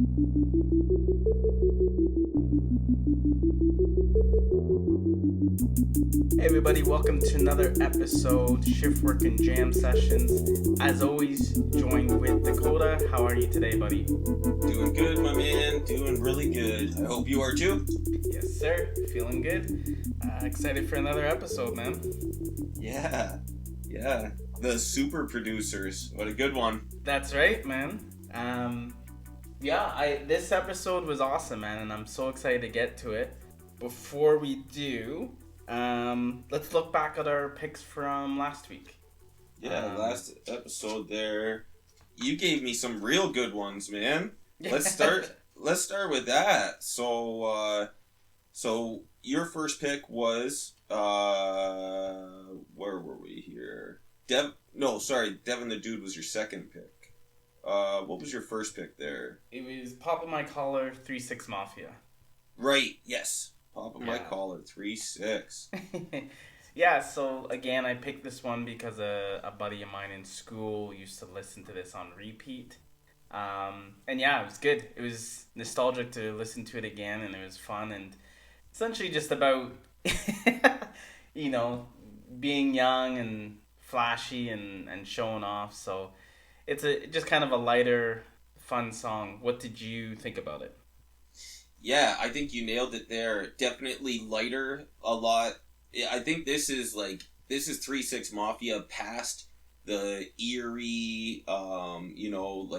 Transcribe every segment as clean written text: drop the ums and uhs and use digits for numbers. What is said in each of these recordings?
Hey everybody, welcome to another episode, Shift Work and Jam Sessions. As always, joined with Dakoda. How are you today, buddy? Doing good, my man. Doing really good. I hope you are too. Yes, sir. Feeling good. Excited for another episode, man. Yeah. The super producers. What a good one. That's right, man. This episode was awesome, man, and I'm so excited to get to it. Before we do, let's look back at our picks from last week. Yeah, last episode there, you gave me some real good ones, man. Let's start with that. So your first pick was where were we here? Devin the Dude was your second pick. What was your first pick there? It was Pop of My Collar, 3-6 Mafia. Right, yes. Pop of My Collar, 3-6. Yeah, so again, I picked this one because a buddy of mine in school used to listen to this on repeat. And yeah, it was good. It was nostalgic to listen to it again, and it was fun, and essentially just about, being young and flashy and showing off. So it's just kind of a lighter, fun song. What did you think about it? Yeah, I think you nailed it there. Definitely lighter a lot. I think this is 3-6 Mafia past the eerie,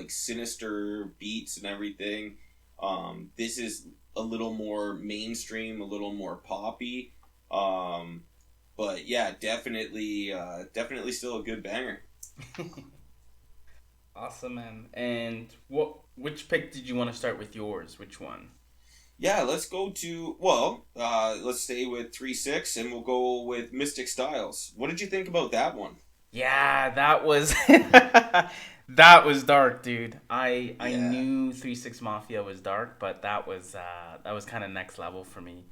sinister beats and everything. This is a little more mainstream, a little more poppy. But yeah, definitely still a good banger. Awesome, man. And which pick did you want to start with yours? Which one? Yeah, let's go to, let's stay with 3-6 and we'll go with Mystic Styles. What did you think about that one? Yeah, that was that was dark, dude. I knew 3-6 Mafia was dark, but that was kind of next level for me.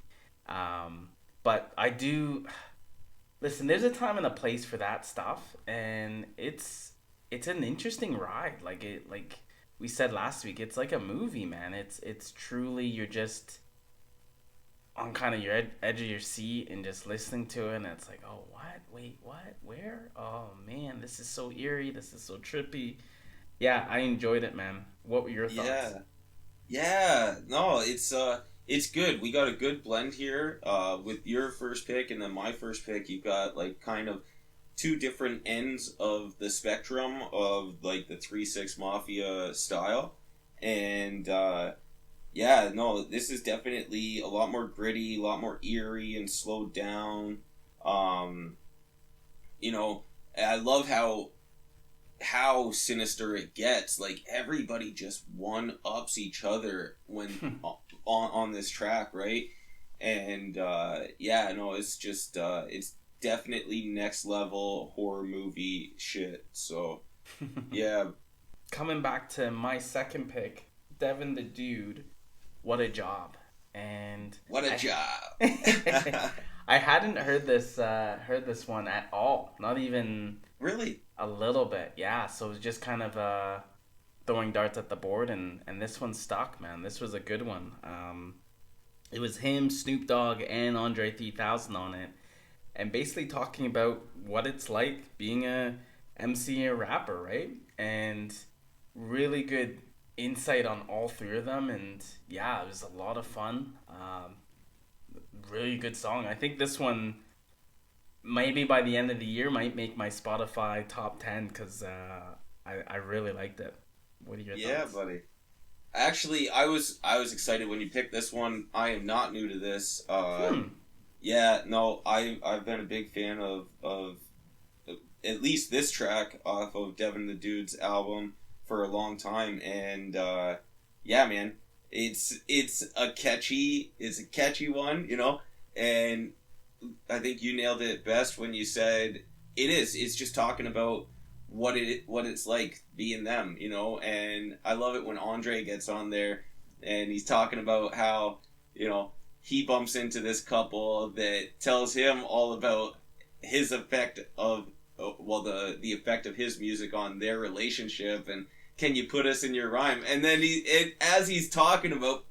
But I do listen, there's a time and a place for that stuff, and it's an interesting ride. Like we said last week, it's like a movie, man. It's truly, you're just on kind of your edge of your seat and just listening to it, and it's like, oh, what? Wait, what? Where? Oh, man, this is so eerie. This is so trippy. Yeah, I enjoyed it, man. What were your thoughts? Yeah. No, it's good. We got a good blend here with your first pick and then my first pick. You've got, kind of two different ends of the spectrum of the 3-6 Mafia style, and this is definitely a lot more gritty, a lot more eerie and slowed down. I love how sinister it gets. Everybody just one-ups each other when on this track, right? And it's just it's definitely next level horror movie shit. So yeah. Coming back to my second pick, Devin the Dude, What a Job. And what a job. I hadn't heard this one at all. Not even really a little bit. Yeah, so it was just kind of throwing darts at the board, and this one stuck, man. This was a good one. It was him, Snoop Dogg, and Andre 3000 on it. And basically talking about what it's like being a MC and a rapper, right? And really good insight on all three of them. And yeah, it was a lot of fun. Really good song. I think this one, maybe by the end of the year, might make my Spotify top 10 because I really liked it. What are your thoughts? Yeah, buddy. Actually, I was excited when you picked this one. I am not new to this. Yeah, no, I've been a big fan of at least this track off of Devin the Dude's album for a long time, and yeah, man, it's a catchy one, and I think you nailed it best when you said it's just talking about what it's like being them, and I love it when Andre gets on there and he's talking about how, he bumps into this couple that tells him all about his effect of the effect of his music on their relationship, and can you put us in your rhyme? And then as he's talking about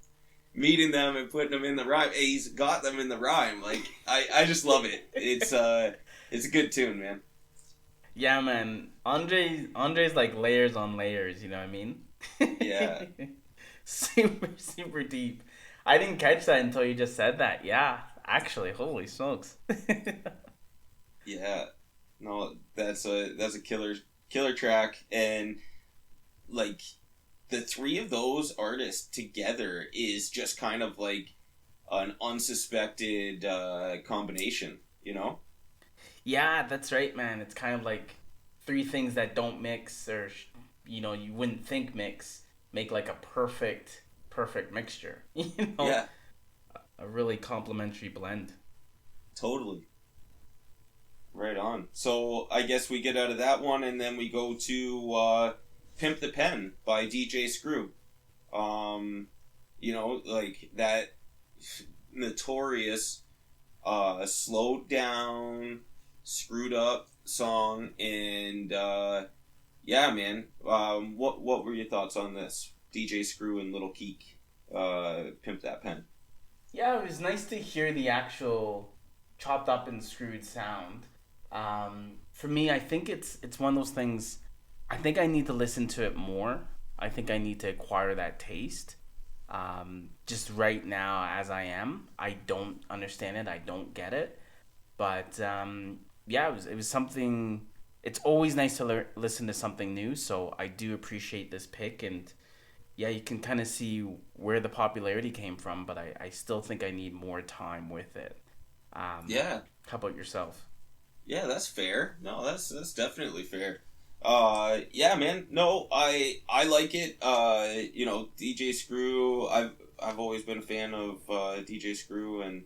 meeting them and putting them in the rhyme, he's got them in the rhyme. Like, I just love it. It's a good tune, man. Yeah, man. Andre's like layers on layers, you know what I mean? Yeah. Super, super deep. I didn't catch that until you just said that. Yeah, actually, holy smokes. Yeah. No, that's a killer track, and like the three of those artists together is just kind of like an unsuspected combination, you know? Yeah, that's right, man. It's kind of like three things that don't mix, or you wouldn't think mix, make like a perfect mixture. Yeah, A really complementary blend. totally. Right on. So I guess we get out of that one, and then we go to "Pimp the Pen" by DJ Screw. Like that notorious slowed down, screwed up song, and yeah, man. What were your thoughts on this? DJ Screw and Little Keek, "Pimp That Pen." Yeah, it was nice to hear the actual chopped up and screwed sound. For me, I think it's one of those things. I think I need to listen to it more. I think I need to acquire that taste. Just right now, as I am, I don't understand it. I don't get it. But yeah, it was something. It's always nice to listen to something new. So I do appreciate this pick, and yeah, you can kind of see where the popularity came from. But I still think I need more time with it. Yeah. How about yourself? Yeah, that's fair. No, that's definitely fair. Yeah, man. No, I like it. DJ Screw. I've always been a fan of DJ Screw and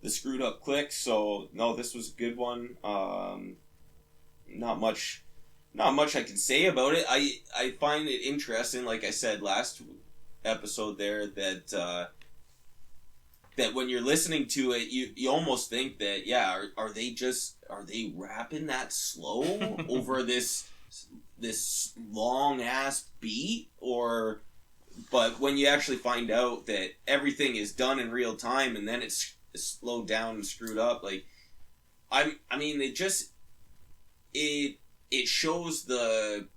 the Screwed Up Click. So no, this was a good one. Not much, not much I can say about it. I find it interesting. Like I said last episode, there that when you're listening to it, you almost think that, yeah, are they rapping that slow over this long ass beat, but when you actually find out that everything is done in real time and then it's slowed down and screwed up, like I mean it shows the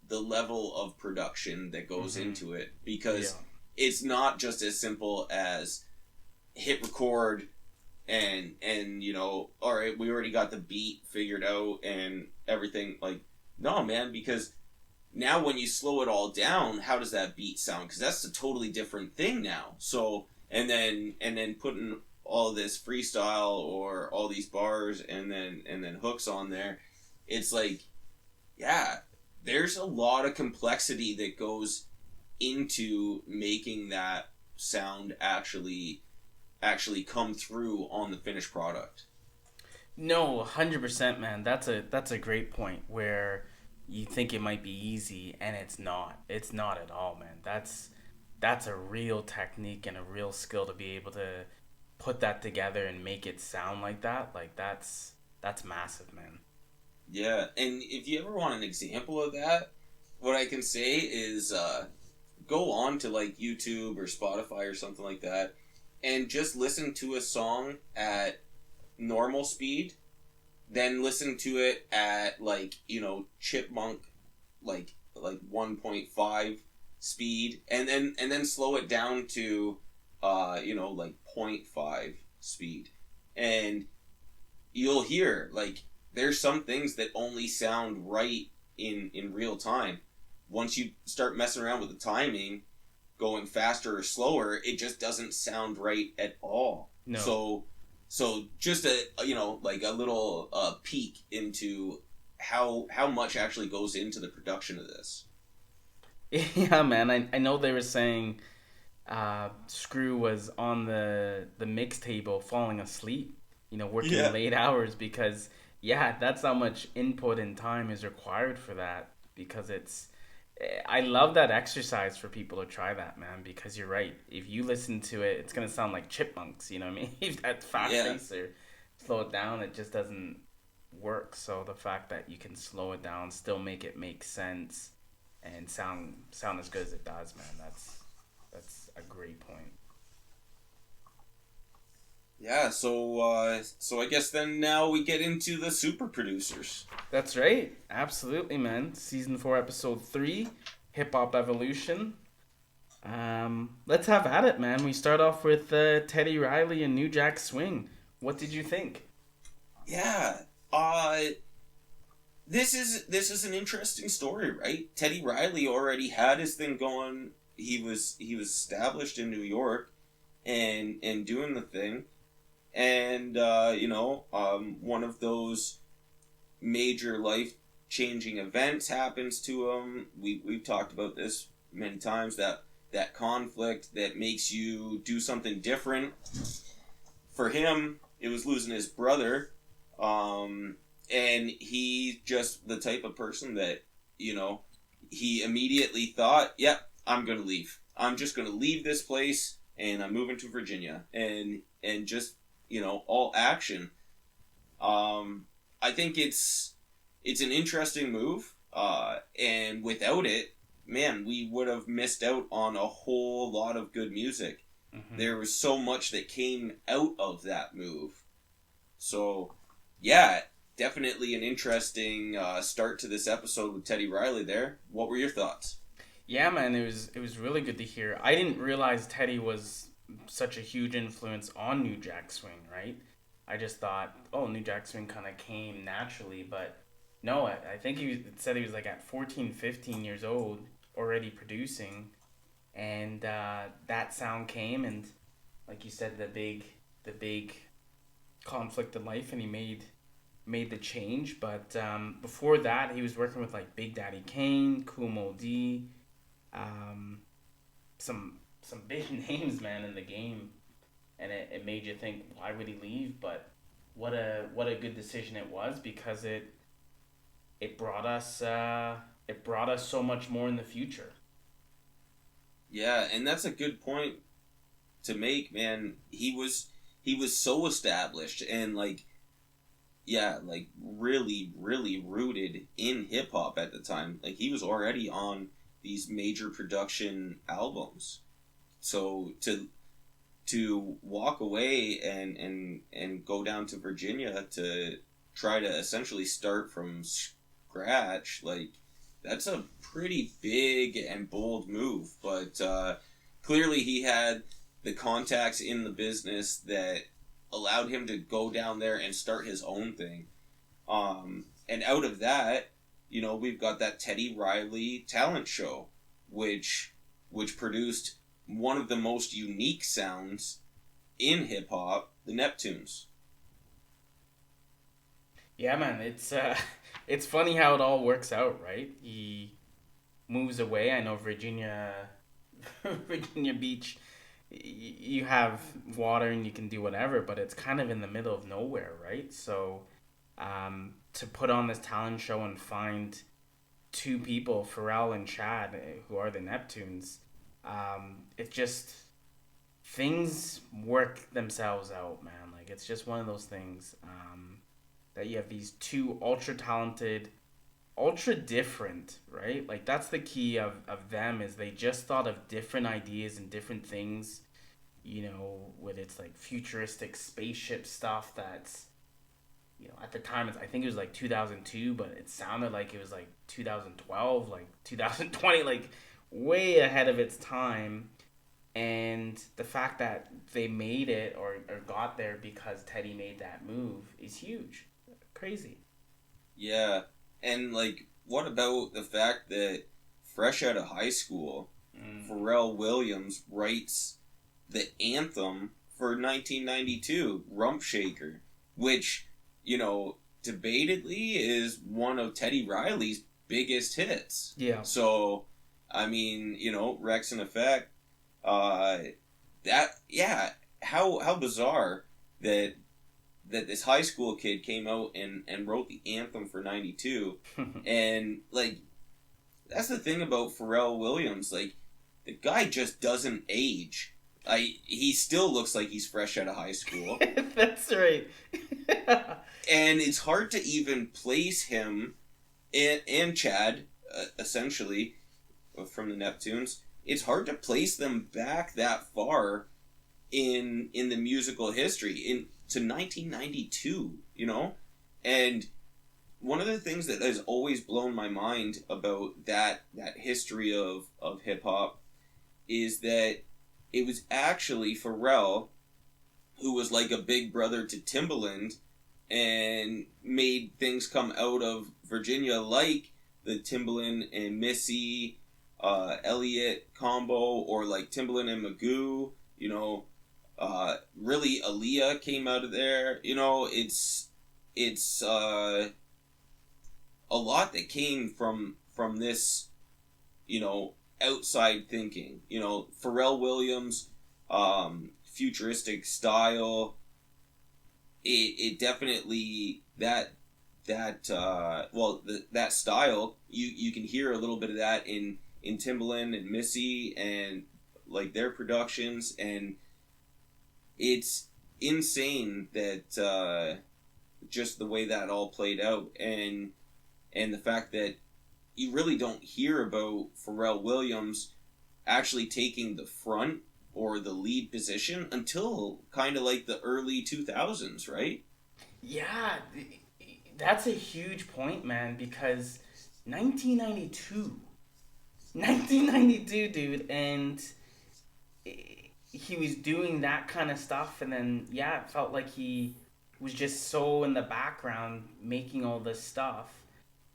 level of production that goes into it, because it's not just as simple as hit record and all right, we already got the beat figured out and everything. Like, no, man, because now when you slow it all down, how does that beat sound? Because that's a totally different thing now. So and then putting all this freestyle or all these bars and then hooks on there, it's like, yeah, there's a lot of complexity that goes into making that sound actually come through on the finished product. No, 100%, man. That's a great point where you think it might be easy and it's not. It's not at all, man. That's a real technique and a real skill to be able to put that together and make it sound like that. Like that's massive, man. Yeah, and if you ever want an example of that, what I can say is go on to like YouTube or Spotify or something like that and just listen to a song at normal speed, then listen to it at like, chipmunk like 1.5 speed, and then slow it down to like 0.5 speed, and you'll hear like there's some things that only sound right in real time. Once you start messing around with the timing, going faster or slower, it just doesn't sound right at all. No. So just like a little peek into how much actually goes into the production of this. Yeah, man. I know they were saying Screw was on the mix table falling asleep, working late hours because that's how much input and time is required for that, because I love that exercise for people to try that, man, because you're right. If you listen to it, it's going to sound like chipmunks, you know what I mean? If that fast pace or slow it down, it just doesn't work. So the fact that you can slow it down, still make it make sense, and sound as good as it does, man. That's a great point. Yeah, so I guess then now we get into the super producers. That's right. Absolutely, man. Season 4, episode 3, Hip Hop Evolution. Let's have at it, man. We start off with Teddy Riley and New Jack Swing. What did you think? Yeah, this is an interesting story, right? Teddy Riley already had his thing going. He was established in New York, and doing the thing, and one of those major life changing events happens to him. We've talked about this many times, that conflict that makes you do something different. For him, it was losing his brother, and he's just the type of person that, he immediately thought, yep, I'm gonna leave. I'm just gonna leave this place, and I'm moving to Virginia, and just, all action. I think it's an interesting move, and without it, man, we would have missed out on a whole lot of good music. Mm-hmm. There was so much that came out of that move. So, yeah, definitely an interesting start to this episode with Teddy Riley there. What were your thoughts? Yeah, man, it was really good to hear. I didn't realize Teddy was such a huge influence on New Jack Swing, right? I just thought, New Jack Swing kind of came naturally, but no, I think it said he was like at 14, 15 years old, already producing, and that sound came, and like you said, the big conflict in life, and he made the change. But before that, he was working with like Big Daddy Kane, Kool Moe Dee, some big names, man, in the game, and it made you think, why would he leave? But what a good decision it was, because it brought us so much more in the future. Yeah, and that's a good point to make, man. He was so established and really, really rooted in hip hop at the time. Like, he was already on these major production albums. So to walk away and go down to Virginia to try to essentially start from scratch, like, that's a pretty big and bold move. But clearly he had the contacts in the business that allowed him to go down there and start his own thing. And out of that, we've got that Teddy Riley talent show, which produced one of the most unique sounds in hip hop, the Neptunes. Yeah, man, it's funny how it all works out, right? He moves away. I know Virginia Beach, you have water and you can do whatever, but it's kind of in the middle of nowhere, right? So to put on this talent show and find two people, Pharrell and Chad, who are the Neptunes, it just, things work themselves out, man. Like, it's just one of those things that you have these two ultra talented, ultra different, right? Like, that's the key of them, is they just thought of different ideas and different things, with its like futuristic spaceship stuff that's, at the time, I think it was like 2002, but it sounded like it was like 2012, like 2020, like way ahead of its time. And the fact that they made it or got there because Teddy made that move is huge. Crazy. Yeah. And, like, what about the fact that fresh out of high school, Pharrell Williams writes the anthem for 1992, Rump Shaker, which, debatedly is one of Teddy Riley's biggest hits. Yeah. So, I mean, Rex and Effect, how bizarre that this high school kid came out and wrote the anthem for 92. And, like, that's the thing about Pharrell Williams. Like, the guy just doesn't age. He still looks like he's fresh out of high school. That's right. And it's hard to even place him and Chad, essentially, from the Neptunes, it's hard to place them back that far in the musical history to 1992, you know? And one of the things that has always blown my mind about that history of hip hop is that it was actually Pharrell who was like a big brother to Timbaland and made things come out of Virginia, like the Timbaland and Missy Elliott combo, or like Timbaland and Magoo, you know. Really, Aaliyah came out of there. You know, it's a lot that came from this, you know, outside thinking. You know, Pharrell Williams, futuristic style. It definitely that style, you can hear a little bit of that in Timbaland and Missy and like their productions, and it's insane that just the way that all played out, and the fact that you really don't hear about Pharrell Williams actually taking the front or the lead position until kind of like the early 2000s, right? Yeah, that's a huge point, man, because 1992, 1992, dude, and he was doing that kind of stuff, and then, yeah, it felt like he was just so in the background making all this stuff,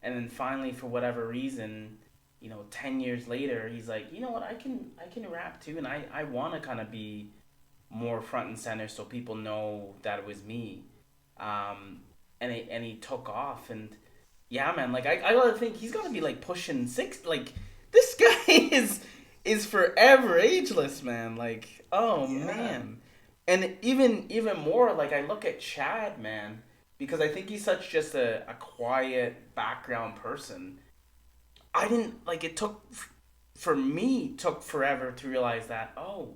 and then finally, for whatever reason, you know, 10 years later, he's like, you know what, I can rap too, and I want to kind of be more front and center so people know that it was me. And he took off, and yeah, man, like I gotta think he's gotta be like pushing six. Like this guy is forever ageless, man. Like, oh Yeah. man, and even more, like I look at Chad, man, because I think he's such just a quiet background person. I didn't like it took for me took forever to realize that, oh,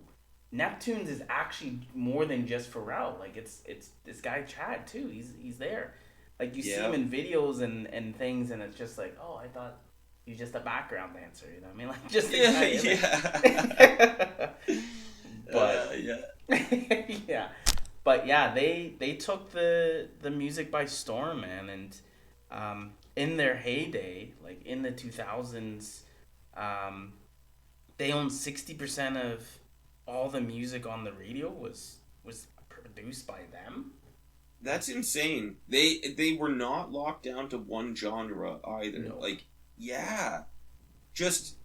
Neptunes is actually more than just Pharrell. Like it's this guy Chad too. He's there. Like you see him in videos and things, and it's just like, oh, I thought he's just a background dancer. You know what I mean? Like just a guy. Yeah. But Yeah. yeah, but yeah, they took the music by storm, man, and in their heyday, like in the 2000s, they owned 60% of all the music on the radio was produced by them. That's insane. They were not locked down to one genre either. No. Like, yeah, just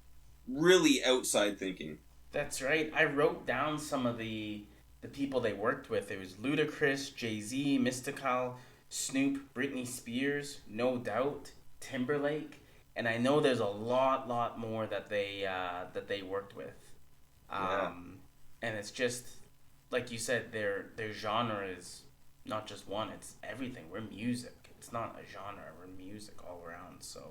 really outside thinking. That's right. I wrote down some of the people they worked with. It was Ludacris, Jay-Z, Mystical, Snoop, Britney Spears, No Doubt, Timberlake, and I know there's a lot more that they worked with. Yeah. And it's just like you said, their genre is not just one, it's everything. We're music. It's not a genre, we're music all around. So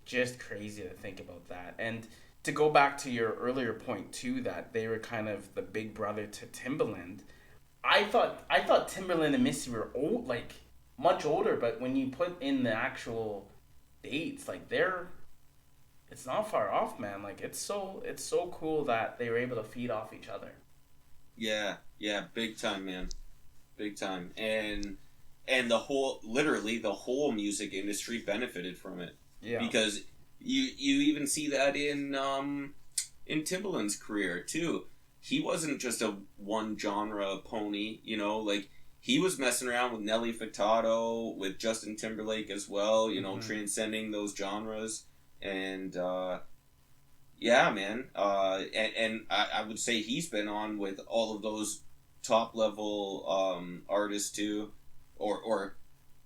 just crazy to think about that. And to go back to your earlier point too, that they were kind of the big brother to Timbaland. I thought Timbaland and Missy were old, like much older, but when you put in the actual dates, like it's not far off, man. Like it's so cool that they were able to feed off each other. Yeah, big time, man. Big time. And literally the whole music industry benefited from it. Yeah. Because you even see that in Timbaland's career too. He wasn't just a one genre pony, you know, like he was messing around with Nelly Furtado, with Justin Timberlake as well, you know, transcending those genres. And yeah, man. And I would say he's been on with all of those top level artists too, or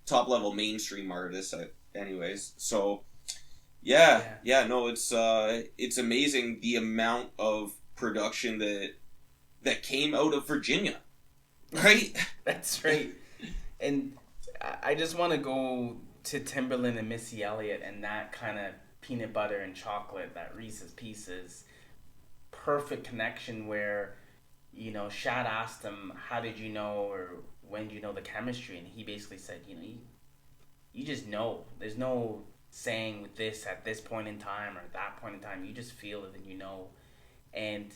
top level mainstream artists. Anyways, so yeah. No, it's amazing the amount of production that came out of Virginia, right? That's right. And I just want to go to Timberland and Missy Elliott and that kind of peanut butter and chocolate, that Reese's Pieces, perfect connection where, you know, Shad asked him, how did you know, or when did you know the chemistry? And he basically said, you know, you just know. There's no saying this at this point in time or that point in time. You just feel it and you know. And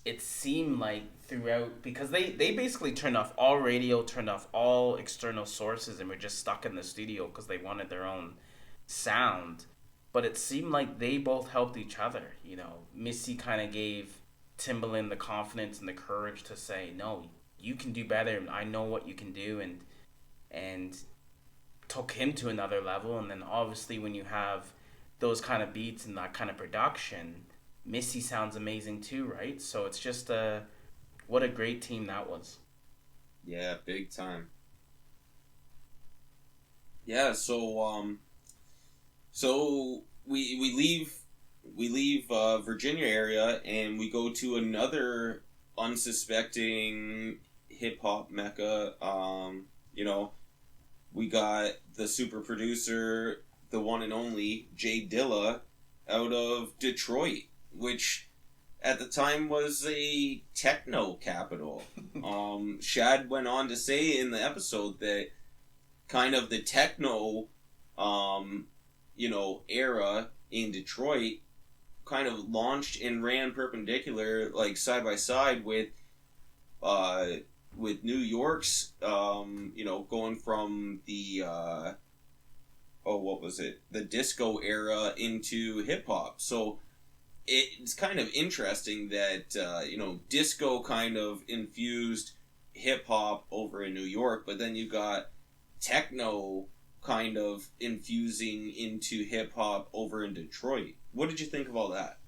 it seemed like throughout, because they basically turned off all radio, turned off all external sources, and were just stuck in the studio because they wanted their own sound. But it seemed like they both helped each other. You know, Missy kind of gave Timbaland the confidence and the courage to say, no, you can do better. I know what you can do. And took him to another level. And then obviously when you have those kind of beats and that kind of production, Missy sounds amazing too, right? So it's just what a great team that was. Yeah, big time. Yeah, so we leave Virginia area and we go to another unsuspecting hip hop mecca. You know, we got the super producer, the one and only J Dilla, out of Detroit, which at the time was a techno capital. Shad went on to say in the episode that kind of the techno, era in Detroit kind of launched and ran perpendicular, like side by side with New York's, going from the what was it? The disco era into hip hop. So it's kind of interesting that disco kind of infused hip hop over in New York, but then you got techno kind of infusing into hip hop over in Detroit. What did you think of all that?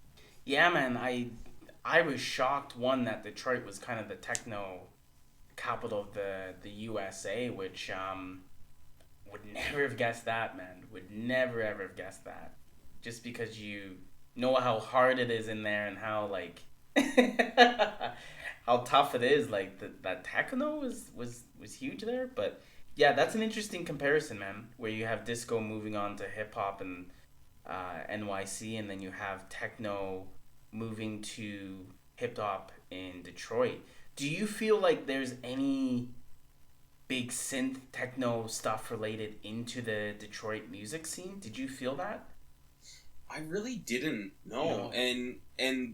Yeah, man, I was shocked, one, that Detroit was kind of the techno capital of the USA, which would never have guessed that, man. Would never ever have guessed that. Just because you know how hard it is in there and how like how tough it is. Like that techno was huge there, but yeah, that's an interesting comparison, man. Where you have disco moving on to hip hop and NYC, and then you have techno moving to hip hop in Detroit. Do you feel like there's any big synth techno stuff related into the Detroit music scene? Did you feel that? I really didn't know. And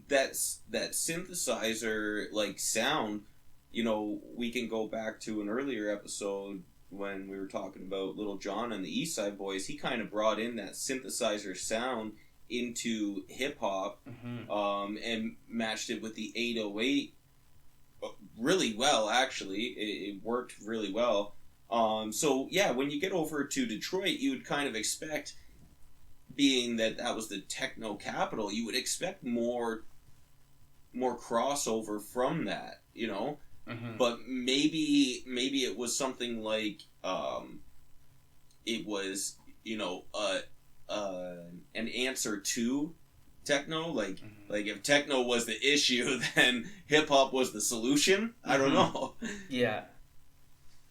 that synthesizer like sound, we can go back to an earlier episode when we were talking about Little John and the East Side Boys. He kind of brought in that synthesizer sound into hip hop, and matched it with the 808 really well. Actually, it worked really well. So yeah, when you get over to Detroit, you would kind of expect, being that was the techno capital, you would expect more crossover from that, But maybe it was something like it was an answer to techno, like if techno was the issue, then hip hop was the solution. I don't know. Yeah.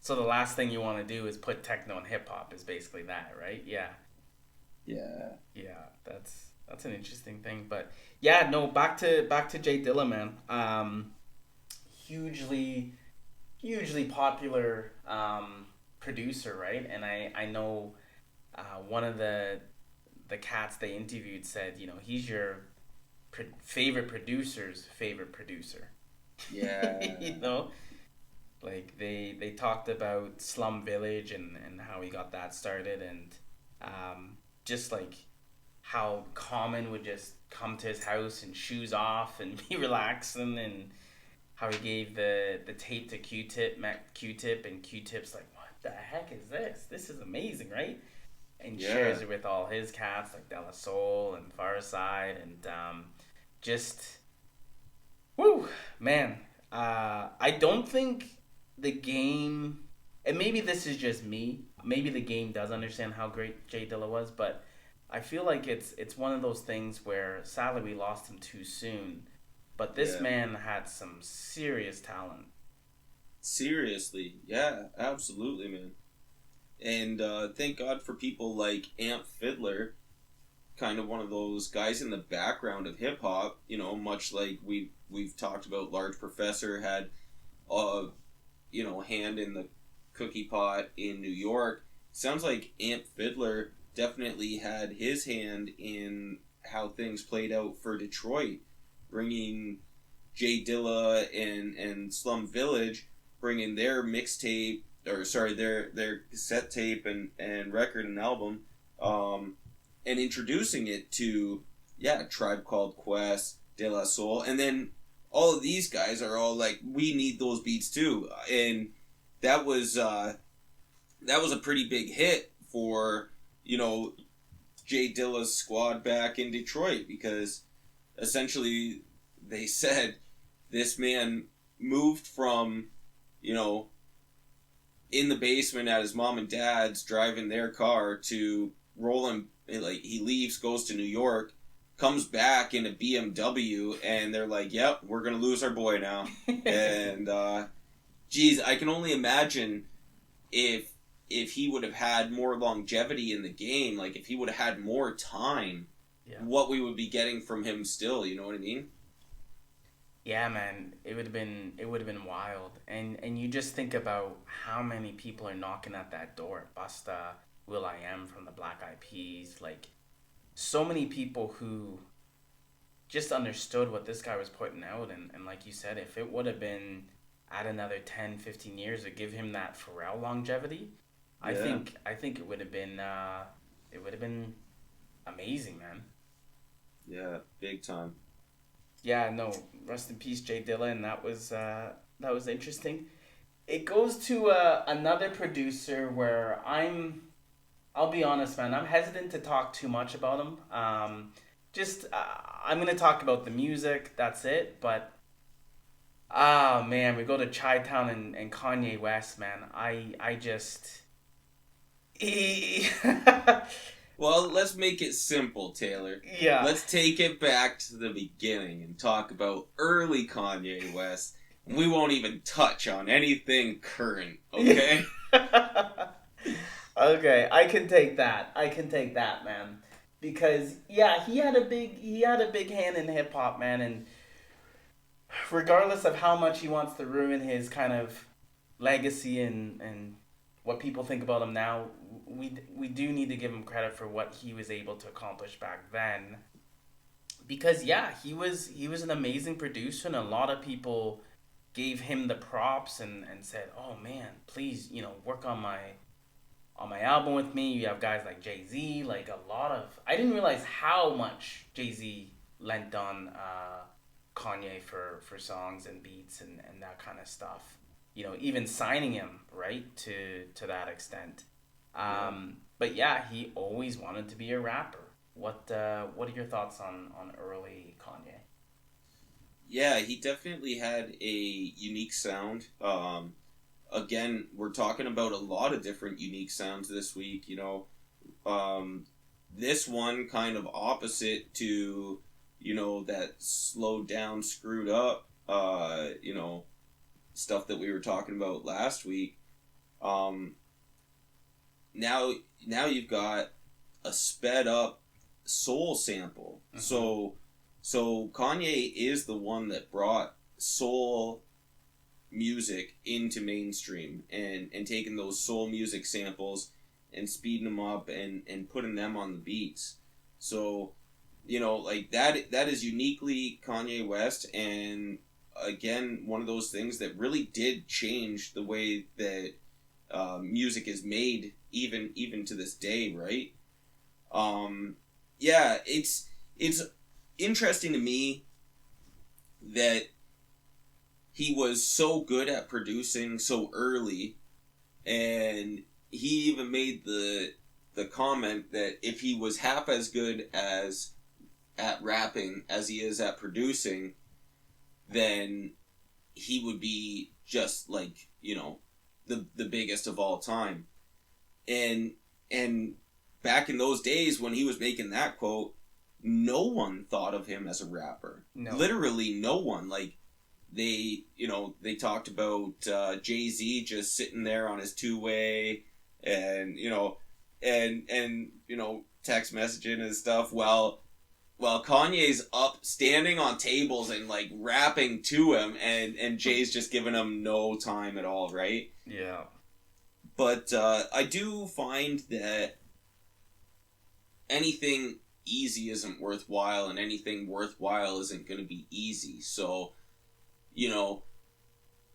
So the last thing you want to do is put techno and hip hop, is basically that, right? Yeah. Yeah. Yeah, that's an interesting thing, but yeah, no, back to Jay Dilla, man. Hugely popular producer, right? And I know one of the cats they interviewed said, he's your favorite producer's favorite producer. Yeah. Like they talked about Slum Village and how he got that started, and just like how Common would just come to his house and shoes off and be relaxing, and how he gave the tape to Q-Tip, met Q-Tip, and Q-Tip's like, what the heck is this? This is amazing, right? And shares it with all his cats like Della Soul and Pharcyde, and just, woo, man. I don't think the game, and maybe this is just me, maybe the game does understand how great Jay Dilla was, but I feel like it's one of those things where sadly we lost him too soon. But this man had some serious talent. Seriously, yeah, absolutely, man. And thank God for people like Amp Fiddler, kind of one of those guys in the background of hip hop. Much like we've talked about. Large Professor had hand in the cookie pot in New York. Sounds like Amp Fiddler definitely had his hand in how things played out for Detroit, bringing Jay Dilla and Slum Village, bringing their mixtape, or sorry, their cassette tape and record and album, and introducing it to, Tribe Called Quest, De La Soul, and then all of these guys are all like, we need those beats too, and that was a pretty big hit for, Jay Dilla's squad back in Detroit, because essentially they said this man moved from, in the basement at his mom and dad's driving their car to rolling, like, he leaves, goes to New York, comes back in a BMW, and they're like, yep, we're going to lose our boy now. And, geez, I can only imagine if he would have had more longevity in the game, like if he would have had more time, what we would be getting from him still, you know what I mean? Yeah, man, it would have been wild. And you just think about how many people are knocking at that door. Busta, will.i.am from the Black Eyed Peas, like, so many people who just understood what this guy was putting out. And like you said, if it would have been add another 10, 15 years to give him that Pharrell longevity, I think it would have been amazing, man. Yeah, big time. Yeah, no, rest in peace, Jay Dilla, and that was interesting. It goes to another producer where I'll be honest, man, I'm hesitant to talk too much about him. I'm gonna talk about the music, that's it. But man, we go to Chi-Town and Kanye West, man. Well, let's make it simple, Taylor. Yeah. Let's take it back to the beginning and talk about early Kanye West. We won't even touch on anything current, okay? Okay, I can take that, man. Because he had a big hand in hip hop, man, and regardless of how much he wants to ruin his kind of legacy and what people think about him now, we do need to give him credit for what he was able to accomplish back then. Because he was an amazing producer, and a lot of people gave him the props and said, "Oh man, please, work on my album with me." You have guys like Jay-Z, like I didn't realize how much Jay-Z lent on Kanye for songs and beats and that kind of stuff. Even signing him, right, to that extent. But he always wanted to be a rapper. What are your thoughts on early Kanye? Yeah, he definitely had a unique sound. Again, we're talking about a lot of different unique sounds this week, this one kind of opposite to, that slowed down, screwed up, stuff that we were talking about last week. Now you've got a sped up soul sample. Mm-hmm. So Kanye is the one that brought soul music into mainstream and taking those soul music samples and speeding them up and putting them on the beats. So, like that is uniquely Kanye West, and again, one of those things that really did change the way that music is made, even to this day, right? It's interesting to me that he was so good at producing so early, and he even made the comment that if he was half as good at rapping as he is at producing, then he would be just like, the biggest of all time. And back in those days when he was making that quote, no one thought of him as a rapper. No. Literally no one. Like, they talked about Jay-Z just sitting there on his two-way and text messaging and stuff while Kanye's up standing on tables and like rapping to him, and Jay's just giving him no time at all, right? Yeah. But I do find that anything easy isn't worthwhile, and anything worthwhile isn't going to be easy. So, you know,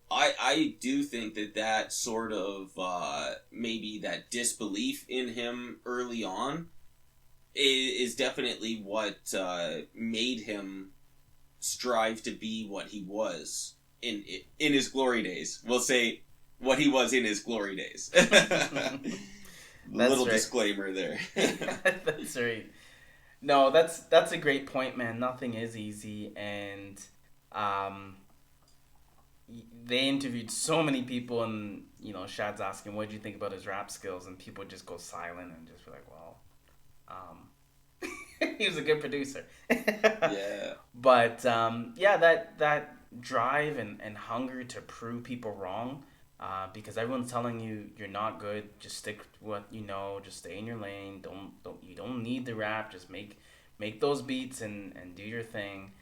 I do think that sort of, maybe that disbelief in him early on is definitely what made him strive to be what he was in his glory days. We'll say what he was in his glory days. Little right. Disclaimer there. That's right. No, that's a great point, man. Nothing is easy, and they interviewed so many people, and Shad's asking, "What did you think about his rap skills?" And people just go silent and just be like, "Well, he was a good producer." Yeah. But that drive and hunger to prove people wrong, because everyone's telling you you're not good. Just stick with what you know. Just stay in your lane. You don't need the rap. Just make those beats and do your thing.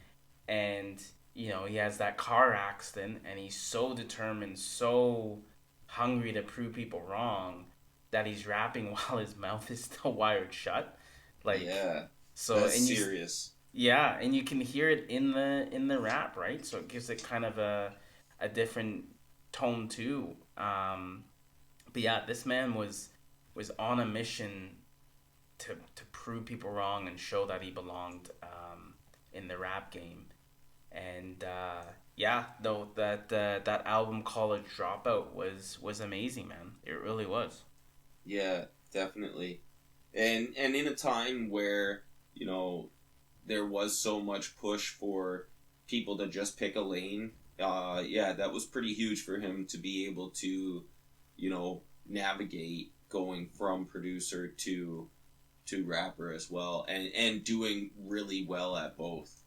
And he has that car accident, and he's so determined, so hungry to prove people wrong, that he's rapping while his mouth is still wired shut. Like, yeah. So that's serious. Yeah, and you can hear it in the rap, right? So it gives it kind of a different tone too. But yeah, this man was on a mission to prove people wrong and show that he belonged in the rap game. And though that album College Dropout was amazing, man. It really was. Yeah, definitely. And in a time where there was so much push for people to just pick a lane, that was pretty huge for him to be able to, navigate going from producer to rapper as well, and doing really well at both.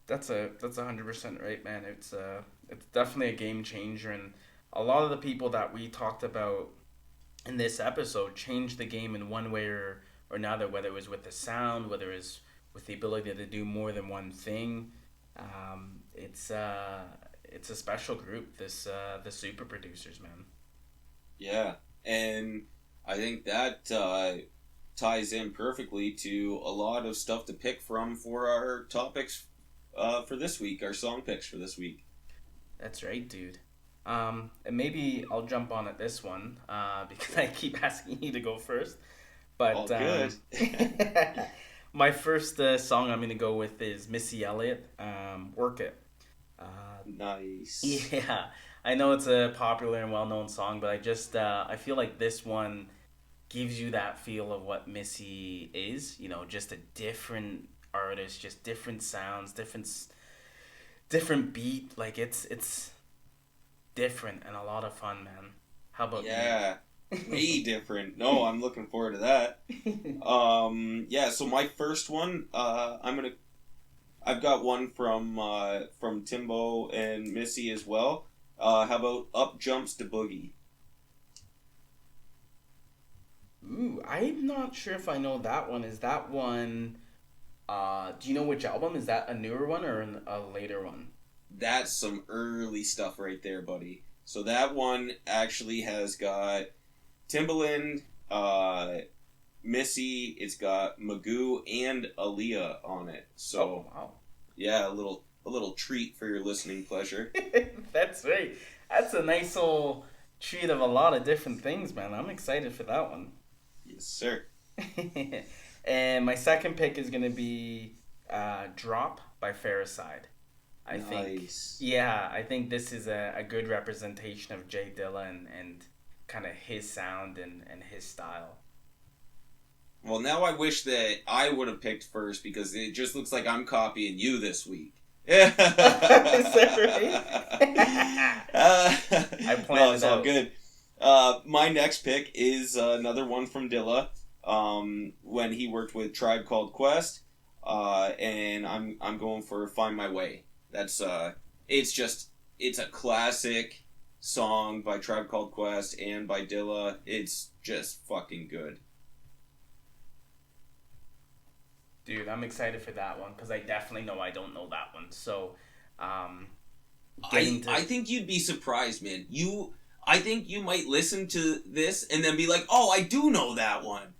That's 100% right, man. It's definitely a game changer, and a lot of the people that we talked about in this episode changed the game in one way or another, whether it was with the sound, whether it was with the ability to do more than one thing. It's a special group, the super producers, man. Yeah, and I think that ties in perfectly to a lot of stuff to pick from for our topics for this week, our song picks for this week. That's right, dude. And maybe I'll jump on at this one because I keep asking you to go first. But all good. My first song I'm going to go with is Missy Elliott, Work It. Nice. Yeah, I know it's a popular and well-known song, but I feel like this one gives you that feel of what Missy is, just a different artist, just different sounds, different beat. Like it's different and a lot of fun, man. How about you? Way different. No, I'm looking forward to that. So my first one, I've got one from Timbo and Missy as well. How about Up Jumps to Boogie? Ooh, I'm not sure if I know that one. Is that one? Do you know which album? Is that a newer one or a later one? That's some early stuff right there, buddy. So that one actually has got Timbaland, Missy, it's got Magoo and Aaliyah on it. So, wow. Yeah, a little treat for your listening pleasure. That's right. That's a nice little treat of a lot of different things, man. I'm excited for that one. Yes, sir. And my second pick is going to be Drop by Pharcyde. I think this is a good representation of Jay Dilla and kind of his sound and his style. Well, now I wish that I would have picked first because it just looks like I'm copying you this week. Is that right? I planned it's all good. My next pick is another one from Dilla. When he worked with Tribe Called Quest, and I'm going for Find My Way. That's it's a classic song by Tribe Called Quest and by Dilla. It's just fucking good. Dude, I'm excited for that one because I definitely know I don't know that one. So, I think you'd be surprised, man. I think you might listen to this and then be like, oh, I do know that one.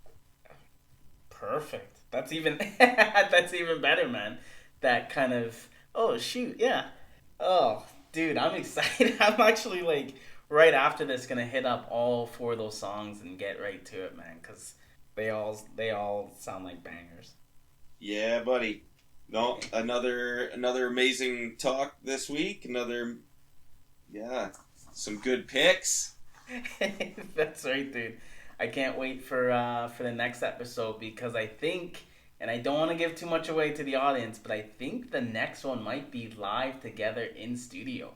Perfect. That's even that's even better, man. That kind of, oh shoot, yeah. Oh, dude, I'm excited. I'm actually like right after this gonna hit up all 4 of those songs and get right to it, man, cuz they all sound like bangers. Yeah, buddy. No, another amazing talk this week. Some good picks. That's right, dude. I can't wait for the next episode because I think, and I don't want to give too much away to the audience, but I think the next one might be live together in studio.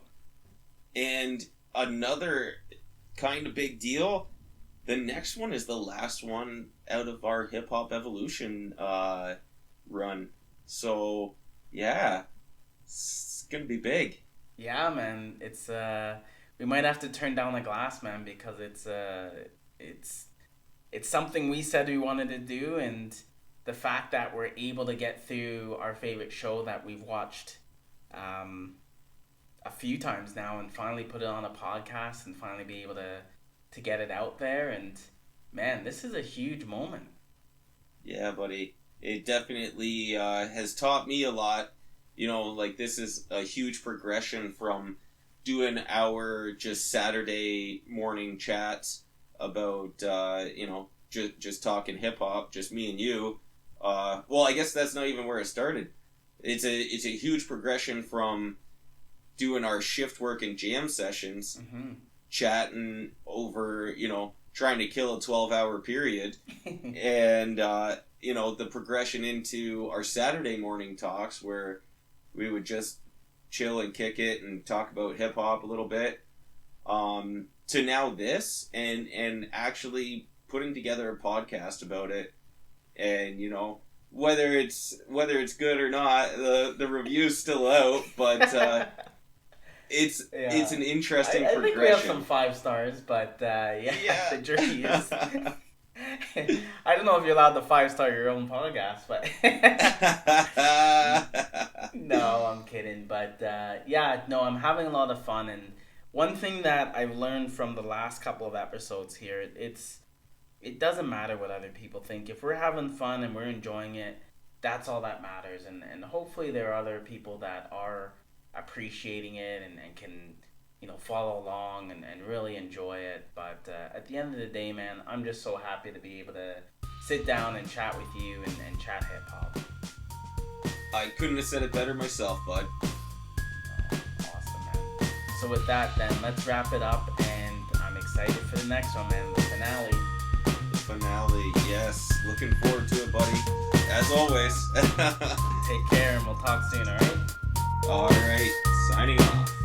And another kind of big deal, the next one is the last one out of our Hip Hop Evolution run. So, yeah, it's going to be big. Yeah, man. It's we might have to turn down the glass, man, because it's something we said we wanted to do, and the fact that we're able to get through our favorite show that we've watched a few times now and finally put it on a podcast and finally be able to get it out there, and man, this is a huge moment. Yeah, buddy. It definitely has taught me a lot. You know, like, this is a huge progression from doing our just Saturday morning chats about, just talking hip-hop, just me and you. Well, I guess that's not even where it started. It's a huge progression from doing our shift work and jam sessions, chatting over, trying to kill a 12-hour period, and, the progression into our Saturday morning talks where we would just chill and kick it and talk about hip hop a little bit, to now this and actually putting together a podcast about it, and whether it's good or not, the review's still out, but it's an interesting I progression. think we have some 5 stars, but the jury is. I don't know if you're allowed to 5-star your own podcast, but no, I'm kidding. But I'm having a lot of fun, and one thing that I've learned from the last couple of episodes here, it doesn't matter what other people think. If we're having fun and we're enjoying it, that's all that matters, and hopefully there are other people that are appreciating it and can follow along and really enjoy it. But at the end of the day, man, I'm just so happy to be able to sit down and chat with you and chat hip-hop. I couldn't have said it better myself, bud. Awesome, man. So with that, then, let's wrap it up, and I'm excited for the next one, man, the finale. The finale, yes. Looking forward to it, buddy. As always. Take care, and we'll talk soon, alright? Alright, signing off.